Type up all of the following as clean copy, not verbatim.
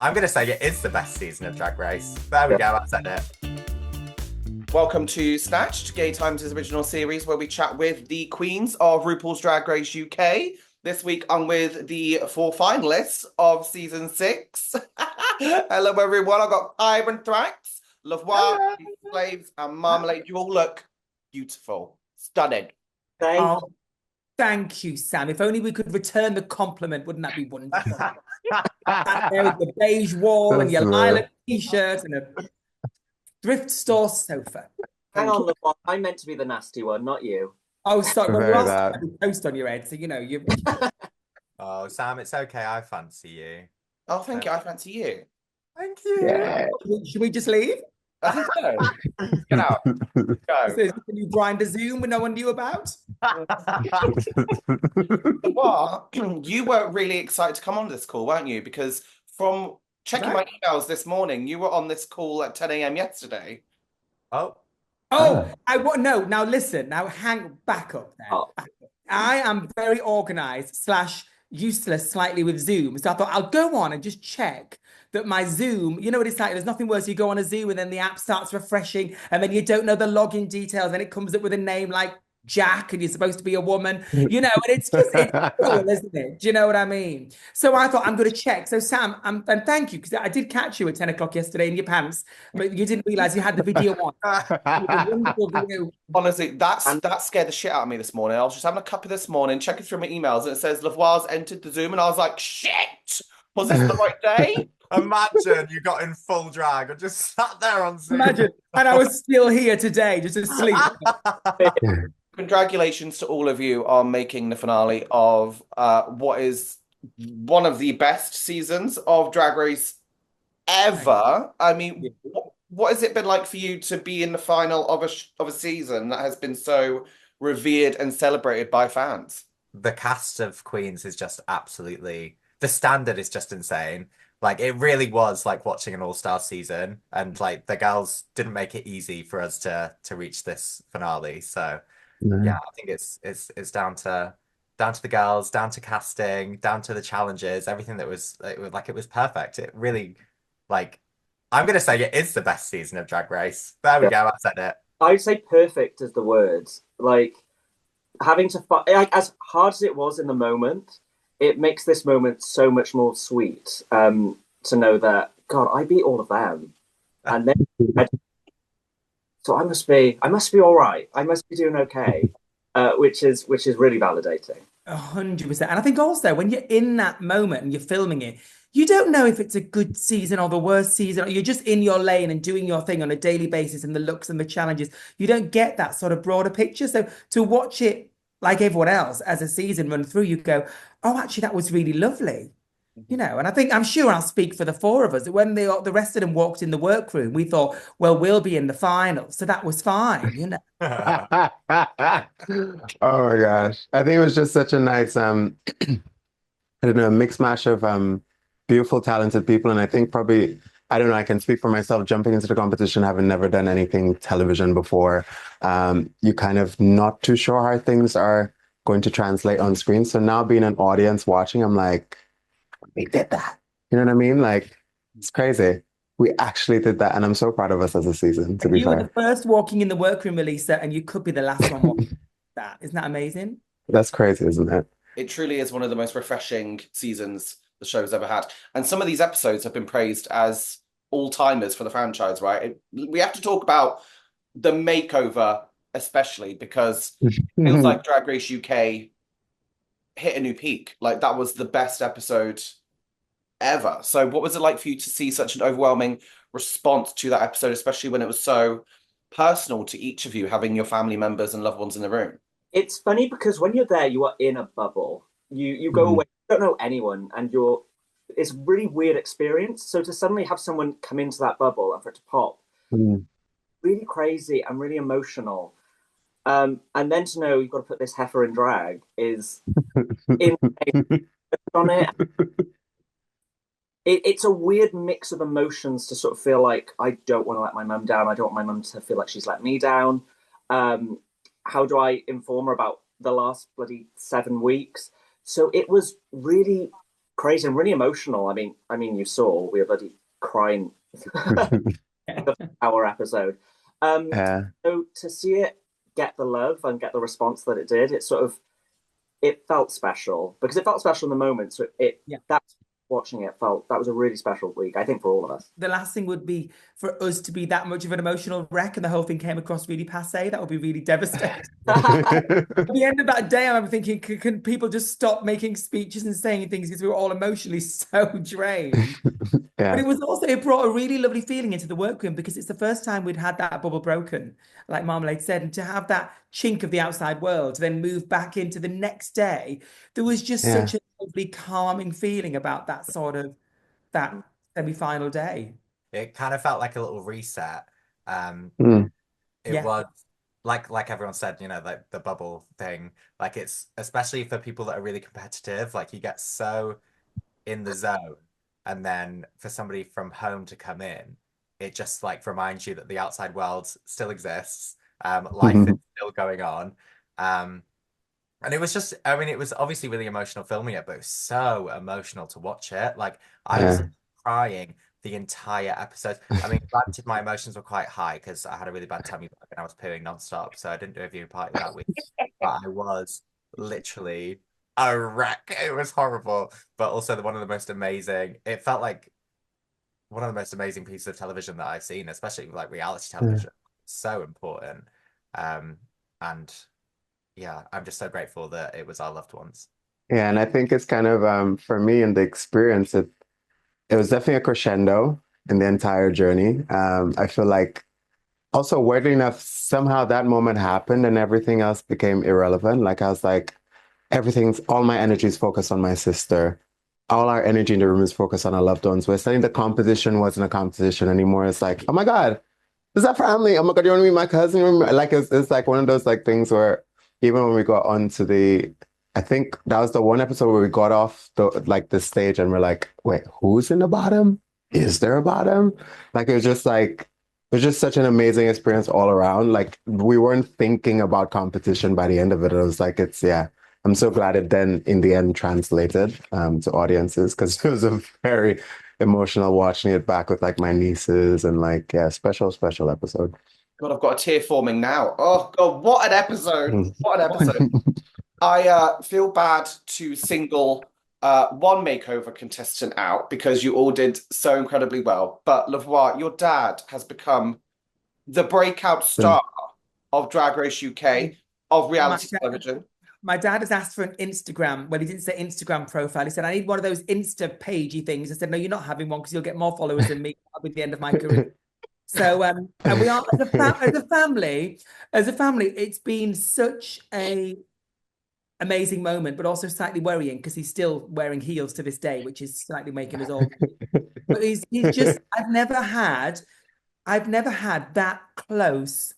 I'm going to say it is the best season of Drag Race. There we go, I said it. Welcome to Snatched, Gay Times' original series where we chat with the queens of RuPaul's Drag Race UK. This week I'm with the four finalists of season 6. Hello everyone, I've got Kiren Thrax, Lavoir, Hello. Slaves, and Marmalade. You all look beautiful, stunning. Thank Oh, thank you, Sam. If only we could return the compliment, wouldn't that be wonderful? Sat there with the beige wall and your lilac t-shirt and a thrift store sofa. Hang on, Lavoir. I'm meant to be the nasty one, not you. Oh, sorry. Well, Very last that. time you toast on your head, so you know you. Oh, Sam, it's okay. I fancy you. Oh, thank you. I fancy you. Thank you. Yeah. Should we just leave? I think so. Get out. Is Go. this a new grind a Zoom no one knew about? Lavoir, you were really excited to come on this call, weren't you? Because from checking my emails this morning, you were on this call at 10 a.m. yesterday. Oh, Oh, I want no. Now listen. Now hang back up there. Oh. Back up. I am very organized slash useless slightly with Zoom. So I thought I'll go on and just check that my Zoom, you know what it's like, there's nothing worse. You go on a Zoom and then the app starts refreshing and then you don't know the login details and it comes up with a name like Jack and you're supposed to be a woman, you know, and it's cool, isn't it? Do you know what I mean? So I thought I'm going to check. So Sam, and thank you, because I did catch you at 10 o'clock yesterday in your pants, but you didn't realize you had the video on. It was a wonderful video. Honestly, that scared the shit out of me this morning. I was just having a cuppa this morning, checking through my emails, and it says Lavoir's entered the Zoom, and I was like, shit! Was this the right day? imagine you got in full drag and just sat there on Zoom. Imagine, and I was still here today, just asleep. Congratulations to all of you on making the finale of what is one of the best seasons of Drag Race ever. I mean, what has it been like for you to be in the final of a season that has been so revered and celebrated by fans? The cast of Queens is just absolutely, the standard is just insane. Like it really was like watching an all-star season, and like the girls didn't make it easy for us to reach this finale. So yeah, I think it's down to the girls, down to casting, down to the challenges, everything that was it was perfect. It really like I'm gonna say it is the best season of Drag Race. There we go, I said it. I'd say perfect is the word. Like having to fight, like as hard as it was in the moment, it makes this moment so much more sweet. To know that God, I beat all of them, and then so I must be all right. I must be doing okay, which is really validating. 100%. And I think also when you're in that moment and you're filming it, you don't know if it's a good season or the worst season, or you're just in your lane and doing your thing on a daily basis and the looks and the challenges. You don't get that sort of broader picture. So to watch it like everyone else as a season run through, you go, oh, actually, that was really lovely. You know, and I'm sure I'll speak for the four of us that when the rest of them walked in the workroom, we thought, well, we'll be in the final. So that was fine, you know. Oh my gosh. I think it was just such a nice I don't know, mixed mash of beautiful, talented people. And I think probably, I don't know, I can speak for myself, jumping into the competition, having never done anything television before. You kind of not too sure how things are going to translate on screen. So now being an audience watching, I'm like, we did that. You know what I mean? Like, it's crazy. We actually did that. And I'm so proud of us as a season, to be You were fair. the first walking in the workroom, Relisa, and you could be the last one walking that. Isn't that amazing? That's crazy, isn't it? It truly is one of the most refreshing seasons the show's ever had. And some of these episodes have been praised as all-timers for the franchise, right? We have to talk about the makeover, especially because it feels like Drag Race UK hit a new peak. Like that was the best episode ever. So what was it like for you to see such an overwhelming response to that episode, especially when it was so personal to each of you, having your family members and loved ones in the room? It's funny because when you're there, you are in a bubble. You go away, you don't know anyone, and it's a really weird experience. So to suddenly have someone come into that bubble and for it to pop, really crazy and really emotional. And then to know you've got to put this heifer in drag is insane on it. It's a weird mix of emotions to sort of feel like I don't want to let my mum down. I don't want my mum to feel like she's let me down. How do I inform her about the last bloody 7 weeks? So it was really crazy and really emotional. I mean, you saw we were bloody crying our episode. Yeah. So to see it get the love and get the response that it did, it felt special because it felt special in the moment. So that's watching it felt that was a really special week, I think, for all of us. The last thing would be for us to be that much of an emotional wreck and the whole thing came across really passé. That would be really devastating. At the end of that day, I remember thinking, can people just stop making speeches and saying things because we were all emotionally so drained? Yeah. But it brought a really lovely feeling into the workroom because it's the first time we'd had that bubble broken, like Marmalade said, and to have that chink of the outside world to then move back into the next day, there was just such a lovely calming feeling about that semi-final day. It kind of felt like a little reset. Mm. It was like everyone said, you know, like the bubble thing. Like it's especially for people that are really competitive, like you get so in the zone, and then for somebody from home to come in, it just like reminds you that the outside world still exists. Life is still going on. And it was just, I mean, it was obviously really emotional filming it, but it was so emotional to watch it. Like I was crying the entire episode. I mean, granted, my emotions were quite high because I had a really bad tummy bug and I was pooing nonstop, so I didn't do a viewing party that week. But I was literally a wreck. It was horrible, but also one of the most amazing. It felt like one of the most amazing pieces of television that I've seen, especially like reality television. So important. And yeah, I'm just so grateful that it was our loved ones. Yeah, and I think it's kind of for me in the experience, it was definitely a crescendo in the entire journey. I feel like also weirdly enough, somehow that moment happened and everything else became irrelevant. Like I was like, all my energy is focused on my sister. All our energy in the room is focused on our loved ones. We're saying the composition wasn't a composition anymore. It's like, oh my God, is that family? Oh my God, you want to meet my cousin? Like it's like one of those like things where even when we got onto I think that was the one episode where we got off the stage and we're like, wait, who's in the bottom? Is there a bottom? Like it was just such an amazing experience all around. Like we weren't thinking about competition by the end of it. It was like I'm so glad it then in the end translated to audiences because it was a very emotional watching it back with like my nieces and like special episode. God, I've got a tear forming now. Oh God, what an episode! What an episode! I feel bad to single one makeover contestant out because you all did so incredibly well. But Lavoir, your dad has become the breakout star of Drag Race UK, of reality television. My dad has asked for an Instagram. Well, he didn't say Instagram profile. He said, I need one of those Insta pagey things. I said, no, you're not having one because you'll get more followers than me at the end of my career. So, and we are as a family, it's been such a amazing moment, but also slightly worrying because he's still wearing heels to this day, which is slightly making us all. But he's just, I've never had that close.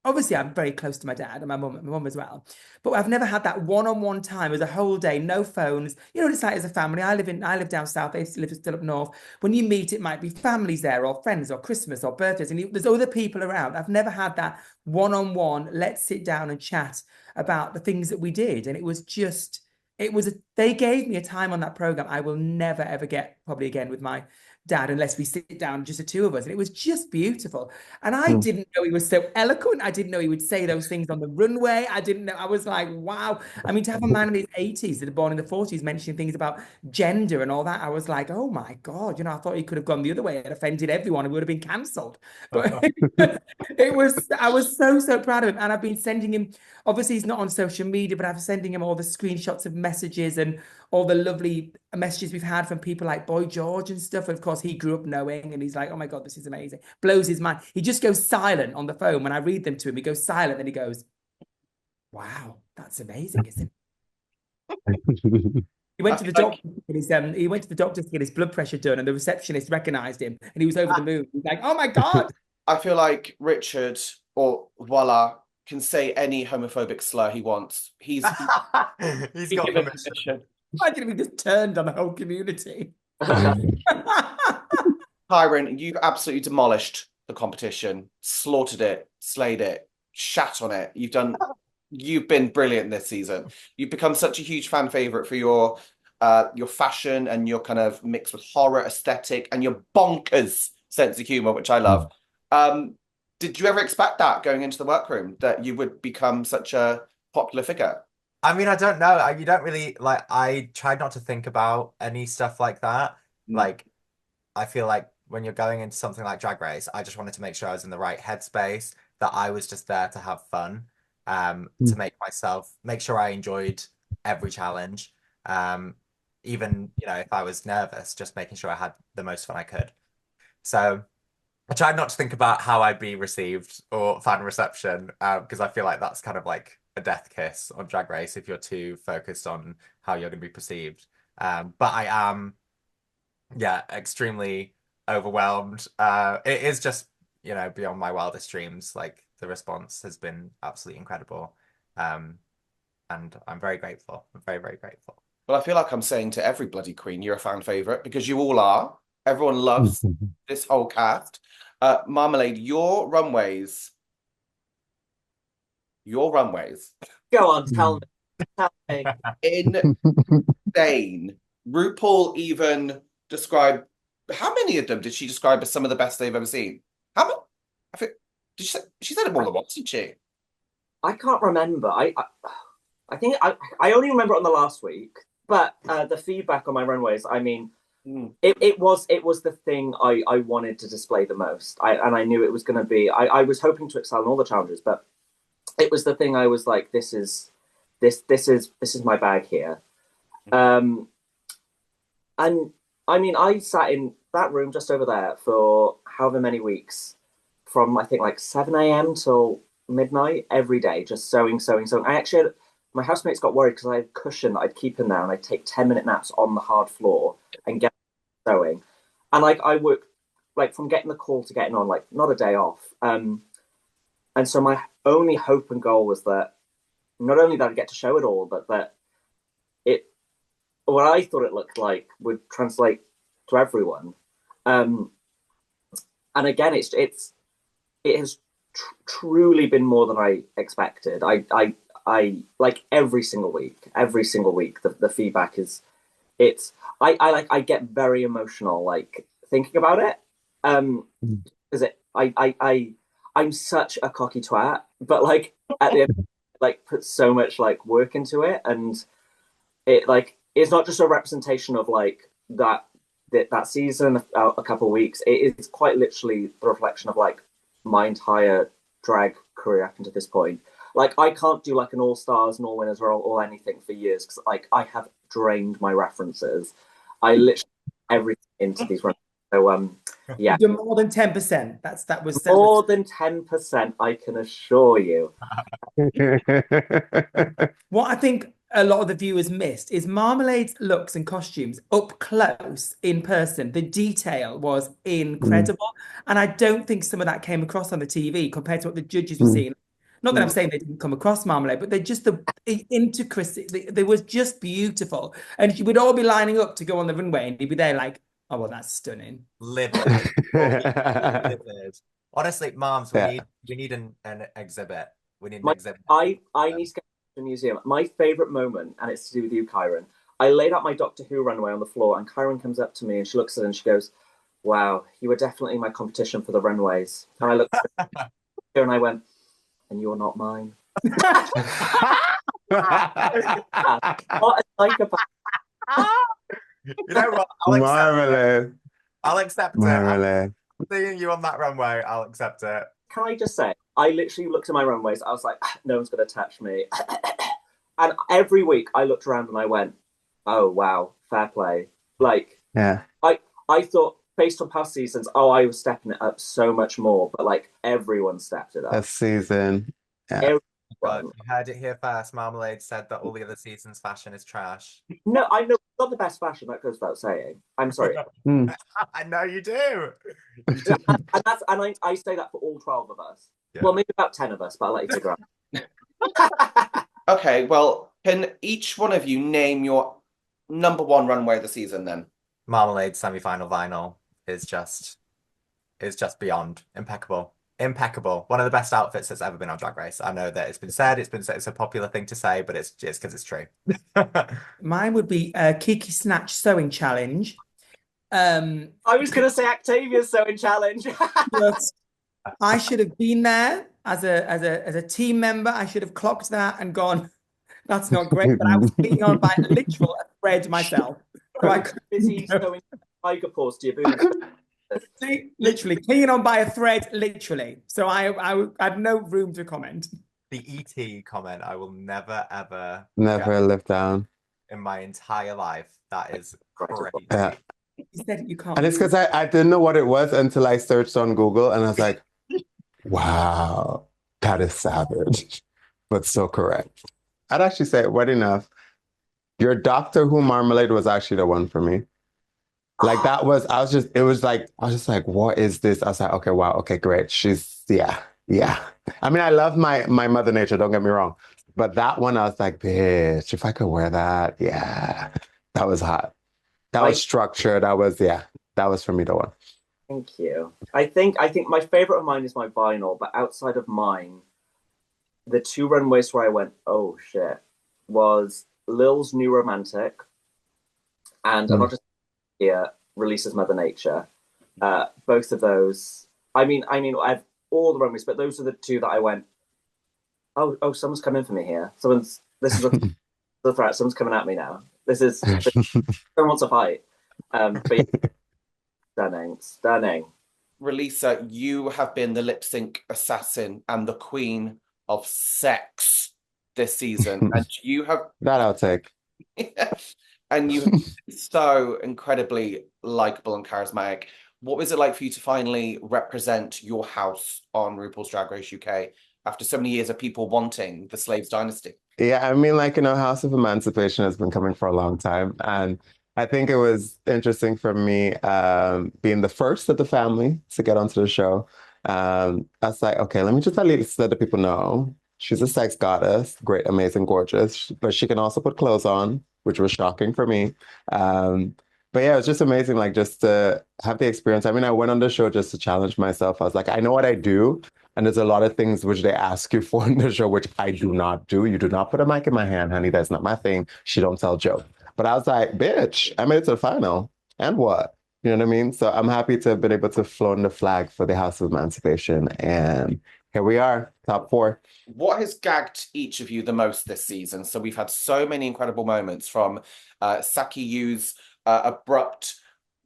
Obviously, I'm very close to my dad and my mum as well. But I've never had that one-on-one time as a whole day, no phones. You know what it's like as a family. I live down south, they live still up north. When you meet, it might be families there or friends or Christmas or birthdays, and there's other people around. I've never had that one-on-one, let's sit down and chat about the things that we did. And they gave me a time on that program I will never, ever get probably again with my dad unless we sit down just the two of us, and it was just beautiful. And I didn't know he was so eloquent. I didn't know he would say those things on the runway. I didn't know. I was like, wow. I mean, to have a man in his 80s that are born in the 40s mentioning things about gender and all that, I was like, oh my God, I thought he could have gone the other way and offended everyone and would have been cancelled. But I was so proud of him. And I've been sending him, obviously he's not on social media, but I've been sending him all the screenshots of messages and all the lovely messages we've had from people like Boy George and stuff. And of course, he grew up knowing, and he's like, oh my God, this is amazing. Blows his mind. He just goes silent on the phone. When I read them to him, he goes silent. Then he goes, wow, that's amazing, isn't it? He went to the doctor to get his blood pressure done, and the receptionist recognized him, and he was over the moon. He's like, oh my God. I feel like Richard or Voila can say any homophobic slur he wants. He's got permission. Imagine if he just turned on the whole community. Kiren, you've absolutely demolished the competition, slaughtered it, slayed it, shat on it. You've been brilliant this season. You've become such a huge fan favorite for your your fashion and your kind of mix with horror aesthetic and your bonkers sense of humor, which I love. Did you ever expect that going into the workroom, that you would become such a popular figure? I mean, I don't know. You don't really like. I tried not to think about any stuff like that. Like, I feel like when you're going into something like Drag Race, I just wanted to make sure I was in the right headspace, that I was just there to have fun, to make sure I enjoyed every challenge. Even, if I was nervous, just making sure I had the most fun I could. So I tried not to think about how I'd be received or fan reception, because I feel like that's kind of like a death kiss on Drag Race if you're too focused on how you're going to be perceived. But I am, yeah, extremely overwhelmed. It is just, beyond my wildest dreams. Like, the response has been absolutely incredible. And I'm very grateful. I'm very, very grateful. Well, I feel like I'm saying to every bloody queen, you're a fan favorite, because you all are. Everyone loves this whole cast. Marmalade, your runways. Go on, tell me. Tell me. Insane. RuPaul even described, how many of them did she describe as some of the best they've ever seen? How many? I think she said it more than once, didn't she? I can't remember. I think I only remember it on the last week, but the feedback on my runways, I mean, it was the thing I wanted to display the most. And I knew it was going to be. I was hoping to excel in all the challenges, but it was the thing I was like, this is my bag here. And I mean, I sat in that room just over there for however many weeks, from I think like 7 a.m. till midnight every day, just sewing. I actually my housemates got worried because I had a cushion that I'd keep in there, and I'd take 10-minute naps on the hard floor and get sewing. And like I worked like from getting the call to getting on, like not a day off. And so my only hope and goal was that not only that I'd get to show it all, but that what I thought it looked like would translate to everyone. And again, it has truly been more than I expected. I like every single week, the feedback is, I get very emotional, like thinking about it. Because I'm such a cocky twat, but like at the end, like put so much like work into it, and it like it's not just a representation of like that season, a couple of weeks. It is quite literally the reflection of like my entire drag career up until this point. Like I can't do like an all stars and all winners or anything for years, because like I have drained my references. I literally everything into these runs. So yeah, you're more than 10%. That was more than 10%. I can assure you. What I think a lot of the viewers missed is Marmalade's looks and costumes up close in person. The detail was incredible. And I don't think some of that came across on the TV compared to what the judges were seeing. Not that I'm saying they didn't come across Marmalade, but they're just the intricacy. They was just beautiful. And you would all be lining up to go on the runway, and you'd be there like, oh, well, that's stunning. Livid. Livid. Honestly, moms, we need an exhibit. We need an exhibit. I need to get to the museum. My favorite moment, and it's to do with you, Kiren. I laid out my Doctor Who runway on the floor, and Kiren comes up to me and she looks at it and she goes, "Wow, you were definitely my competition for the runways." And I looked at her and I went, "And you're not mine." What a psychopath. You know what? I'll accept it. Seeing you on that runway, I'll accept it. Can I just say, I literally looked at my runways. I was like, no one's going to touch me. And every week I looked around and I went, oh, wow, fair play. Like, yeah, I thought based on past seasons, I was stepping it up so much more. But like everyone stepped it up. this season. Yeah. Well, you heard it here first. Marmalade said that all the other seasons' fashion is trash. No, I know it's not the best fashion. That goes without saying. I'm sorry. I know you do. And I say that for all 12 of us. Yeah. Well, maybe about 10 of us, but I'll let you figure out. Okay, well, can each one of you name your number one runway of the season then? Marmalade semi-final vinyl is just beyond impeccable. Impeccable. One of the best outfits that's ever been on Drag Race. I know that it's been said, it's a popular thing to say, but it's just because it's true. Mine would be Kiki Snatch Sewing Challenge. I was going to say Octavia's sewing challenge. But I should have been there as a team member. I should have clocked that and gone, that's not great. But I was clinging on by literal thread myself. So I could Busy sewing tiger paws to your boobs. literally clinging on by a thread, literally. So I had no room to comment. The ET comment, I will never ever Never live down. in my entire life. That is crazy. Yeah. He said you can't. And it's because I didn't know what it was until I searched on Google and I was like, wow, that is savage, but so correct. I'd actually say, what enough? Your Doctor Who Marmalade was actually the one for me. Like that was, I was just like, what is this? I was like, okay, wow, okay, great. Yeah. I mean, I love my Mother Nature, don't get me wrong. But that one, I was like, bitch, if I could wear that, yeah, that was hot. That was structured. That was for me the one. Thank you. I think my favorite of mine is my vinyl, but outside of mine, the two runways where I went, oh shit, was Lil's New Romantic, and I'm not just here, Relisa's Mother Nature. Both of those. I mean, I have all the runways, but those are the two that I went, oh, someone's coming for me here. This is the threat. Someone's coming at me now. Someone wants a fight. But stunning. Relisa, you have been the lip sync assassin and the queen of sex this season, and you have that I'll take. And you have been so incredibly likable and charismatic. What was it like for you to finally represent your house on RuPaul's Drag Race UK after so many years of people wanting the Slaves dynasty? Yeah, I mean, like, House of Emancipation has been coming for a long time. And I think it was interesting for me being the first of the family to get onto the show. I was like, okay, let me just at least let the people know she's a sex goddess, great, amazing, gorgeous, but she can also put clothes on, which was shocking for me. But yeah, it was just amazing, like, just to have the experience. I mean, I went on the show just to challenge myself. I was like, I know what I do. And there's a lot of things which they ask you for in the show, which I do not do. You do not put a mic in my hand, honey. That's not my thing. She don't tell jokes. But I was like, bitch, I made it to the final. And what? You know what I mean? So I'm happy to have been able to flown the flag for the House of Emancipation. And here we are, top 4. What has gagged each of you the most this season? So we've had so many incredible moments, from Saki Yu's abrupt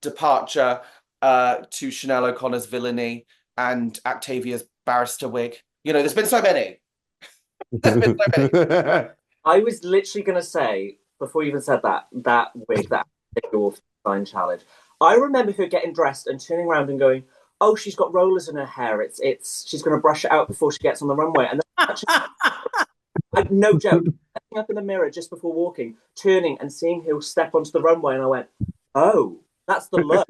departure to Chanel O'Connor's villainy and Octavia's barrister wig. There's been so many. I was literally going to say, before you even said that wig, that design challenge, I remember her getting dressed and turning around and going, oh, she's got rollers in her hair. She's going to brush it out before she gets on the runway. And then, no joke, stepping up in the mirror just before walking, turning and seeing her step onto the runway, and I went, oh, that's the look.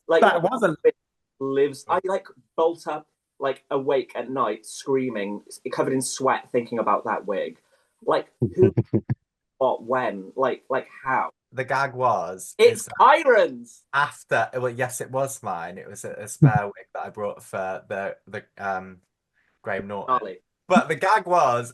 Like that wasn't lives. I bolt up awake at night, screaming, covered in sweat, thinking about that wig. Like who, what, when, like how? The gag was it's Kiren's. After, well, yes, it was mine. It was a spare wig that I brought for the Graham Norton. Charlie. But the gag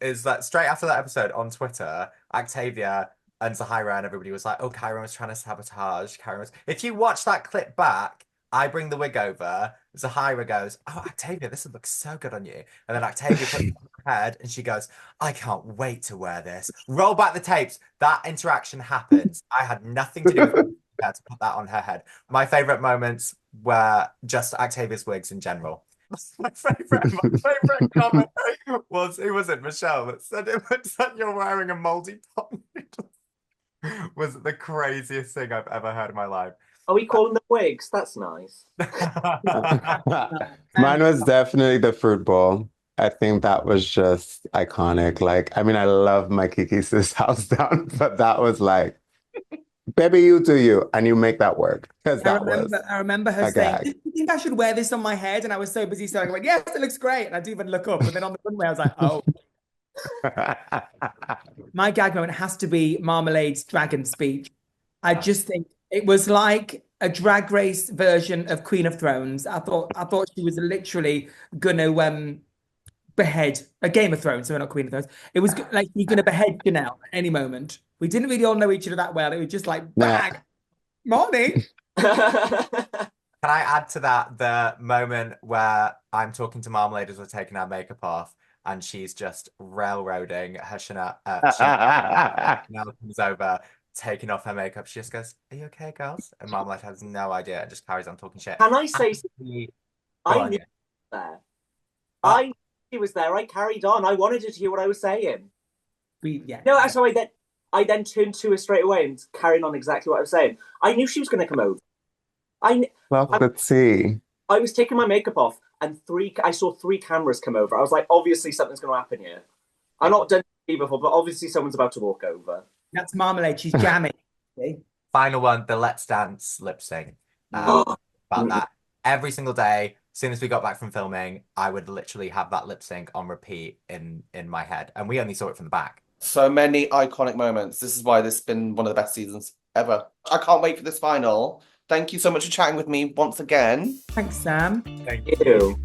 is that straight after that episode on Twitter, Octavia and Zahira and everybody was like, oh, Kiren was trying to sabotage. If you watch that clip back, I bring the wig over. Zahira goes, oh, Octavia, this looks so good on you. And then Octavia puts it on her head and she goes, I can't wait to wear this. Roll back the tapes. That interaction happens. I had nothing to do with her to put that on her head. My favorite moments were just Octavia's wigs in general. My favorite comment was, who was it? Michelle that said it looks like you're wearing a moldy pot noodle. Was the craziest thing I've ever heard in my life. Are we calling them wigs? That's nice. Mine was definitely the fruit bowl. I think that was just iconic. Like, I mean, I love my Kiki sis house down, but that was like, baby, you do you, and you make that work. Because I remember her saying, do you think I should wear this on my head? And I was so busy saying, like, yes, it looks great. And I didn't even look up. And then on the runway, I was like, oh. My gag moment has to be Marmalade's dragon speech. I just think it was like a drag race version of Queen of Thrones. I thought she was literally gonna behead a Game of Thrones, so not Queen of Thrones. It was like you're gonna behead Janelle at any moment. We didn't really all know each other that well. It was just like bang, morning. Can I add to that the moment where I'm talking to Marmalade as we're taking our makeup off, and she's just railroading her Chanel. Chanel comes over, taking off her makeup. She just goes, "Are you okay, girls?" And Marmalade has no idea and just carries on talking shit. Can I say Go I on, knew yeah. there. I knew she was there. I carried on. I wanted her to hear what I was saying. Yeah. No, so I then turned to her straight away and carried on exactly what I was saying. I knew she was going to come over. Well, let's see. I was taking my makeup off, and I saw 3 cameras come over. I was like, obviously something's going to happen here. I'm not done before, but obviously someone's about to walk over. That's Marmalade. She's jamming. See? Final one, the Let's Dance lip sync. About that. Every single day, as soon as we got back from filming, I would literally have that lip sync on repeat in my head. And we only saw it from the back. So many iconic moments. This is why this has been one of the best seasons ever. I can't wait for this final. Thank you so much for chatting with me once again. Thanks, Sam. Thank you.